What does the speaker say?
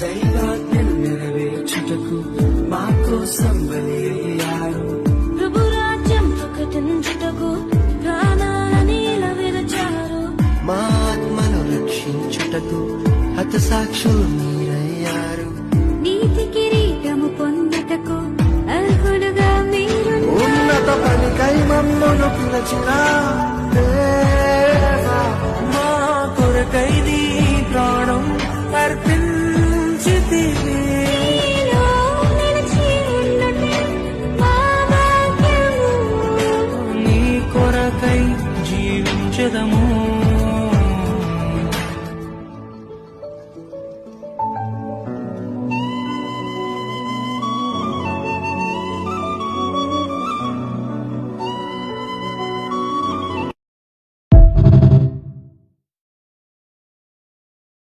దైవాజ్ఞను నెరవేర్చుటకు మా కోసం బలి అయ్యారు. ప్రభు రాజ్యం ప్రకటించుటకు ప్రాణాలని విరచారు. మా ఆత్మను రక్షించుటకు హతసాక్షులు మీరయ్యారు. నీతి కిరీటము పొందుటకు అర్హులుగా మీరు ఉన్నత పనికై మమ్మను పిలచిన